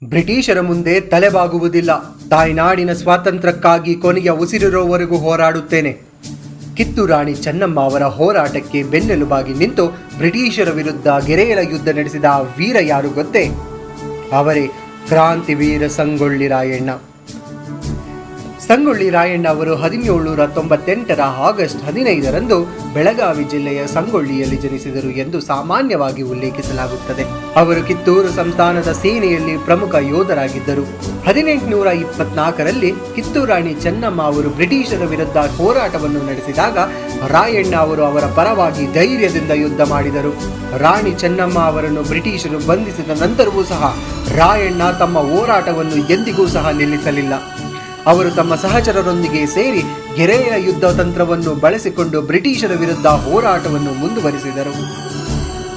ಬ್ರಿಟಿಷರ ಮುಂದೆ ತಲೆಬಾಗುವುದಿಲ್ಲ. ತಾಯ್ನಾಡಿನ ಸ್ವಾತಂತ್ರ್ಯಕ್ಕಾಗಿ ಕೊನೆಯ ಉಸಿರಿರೋವರೆಗೂ ಹೋರಾಡುತ್ತೇನೆ. ಕಿತ್ತೂರು ರಾಣಿ ಚೆನ್ನಮ್ಮ ಅವರ ಹೋರಾಟಕ್ಕೆ ಬೆನ್ನೆಲುಬಾಗಿ ನಿಂತು ಬ್ರಿಟಿಷರ ವಿರುದ್ಧ ಗೆರೆಯಲ ಯುದ್ಧ ನಡೆಸಿದ ವೀರ ಯಾರು ಗೊತ್ತೇ? ಅವರೇ ಕ್ರಾಂತಿವೀರ ಸಂಗೊಳ್ಳಿ ರಾಯಣ್ಣ. ಸಂಗೊಳ್ಳಿ ರಾಯಣ್ಣ ಅವರು 1798 ಆಗಸ್ಟ್ 15ರಂದು ಬೆಳಗಾವಿ ಜಿಲ್ಲೆಯ ಸಂಗೊಳ್ಳಿಯಲ್ಲಿ ಜನಿಸಿದರು ಎಂದು ಸಾಮಾನ್ಯವಾಗಿ ಉಲ್ಲೇಖಿಸಲಾಗುತ್ತದೆ. ಅವರು ಕಿತ್ತೂರು ಸಂಸ್ಥಾನದ ಸೇನೆಯಲ್ಲಿ ಪ್ರಮುಖ ಯೋಧರಾಗಿದ್ದರು. 1824ರಲ್ಲಿ ಕಿತ್ತೂರು ರಾಣಿ ಚೆನ್ನಮ್ಮ ಅವರು ಬ್ರಿಟಿಷರ ವಿರುದ್ಧ ಹೋರಾಟವನ್ನು ನಡೆಸಿದಾಗ ರಾಯಣ್ಣ ಅವರು ಅವರ ಪರವಾಗಿ ಧೈರ್ಯದಿಂದ ಯುದ್ಧ ಮಾಡಿದರು. ರಾಣಿ ಚೆನ್ನಮ್ಮ ಅವರನ್ನು ಬ್ರಿಟಿಷರು ಬಂಧಿಸಿದ ನಂತರವೂ ಸಹ ರಾಯಣ್ಣ ತಮ್ಮ ಹೋರಾಟವನ್ನು ಎಂದಿಗೂ ಸಹ ನಿಲ್ಲಿಸಲಿಲ್ಲ. ಅವರು ತಮ್ಮ ಸಹಚರರೊಂದಿಗೆ ಸೇರಿ ಗೆರೆಯ ಯುದ್ಧ ತಂತ್ರವನ್ನು ಬಳಸಿಕೊಂಡು ಬ್ರಿಟಿಷರ ವಿರುದ್ಧ ಹೋರಾಟವನ್ನು ಮುಂದುವರಿಸಿದರು.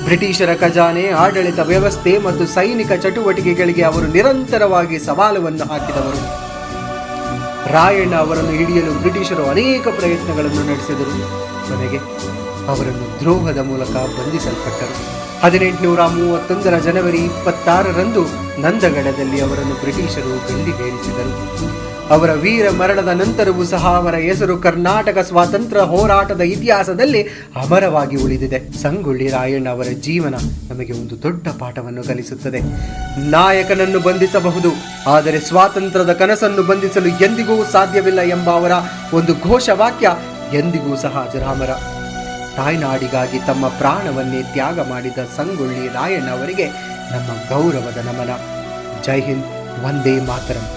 ಬ್ರಿಟಿಷರ ಖಜಾನೆ, ಆಡಳಿತ ವ್ಯವಸ್ಥೆ ಮತ್ತು ಸೈನಿಕ ಚಟುವಟಿಕೆಗಳಿಗೆ ಅವರು ನಿರಂತರವಾಗಿ ಸವಾಲುವನ್ನು ಹಾಕಿದವರು. ರಾಯಣ್ಣ ಅವರನ್ನು ಹಿಡಿಯಲು ಬ್ರಿಟಿಷರು ಅನೇಕ ಪ್ರಯತ್ನಗಳನ್ನು ನಡೆಸಿದರು. ಕೊನೆಗೆ ಅವರನ್ನು ದ್ರೋಹದ ಮೂಲಕ ಬಂಧಿಸಲ್ಪಟ್ಟರು. 1831 ಜನವರಿ 26ರಂದು ನಂದಗಡದಲ್ಲಿ ಅವರನ್ನು ಬ್ರಿಟಿಷರು ಗಲ್ಲಿಗೇರಿಸಿದರು. ಅವರ ವೀರ ಮರಣದ ನಂತರವೂ ಸಹ ಅವರ ಹೆಸರು ಕರ್ನಾಟಕ ಸ್ವಾತಂತ್ರ್ಯ ಹೋರಾಟದ ಇತಿಹಾಸದಲ್ಲಿ ಅಮರವಾಗಿ ಉಳಿದಿದೆ. ಸಂಗೊಳ್ಳಿ ರಾಯಣ್ಣ ಅವರ ಜೀವನ ನಮಗೆ ಒಂದು ದೊಡ್ಡ ಪಾಠವನ್ನು ಕಲಿಸುತ್ತದೆ. ನಾಯಕನನ್ನು ಬಂಧಿಸಬಹುದು, ಆದರೆ ಸ್ವಾತಂತ್ರ್ಯದ ಕನಸನ್ನು ಬಂಧಿಸಲು ಎಂದಿಗೂ ಸಾಧ್ಯವಿಲ್ಲ ಎಂಬ ಅವರ ಒಂದು ಘೋಷವಾಕ್ಯ ಎಂದಿಗೂ ಸಹ ಅಜರಾಮರ. ತಾಯ್ನಾಡಿಗಾಗಿ ತಮ್ಮ ಪ್ರಾಣವನ್ನೇ ತ್ಯಾಗ ಮಾಡಿದ ಸಂಗೊಳ್ಳಿ ರಾಯಣ್ಣ ಅವರಿಗೆ ನಮ್ಮ ಗೌರವದ ನಮನ. ಜೈ ಹಿಂದ್, ವಂದೇ ಮಾತರಂ.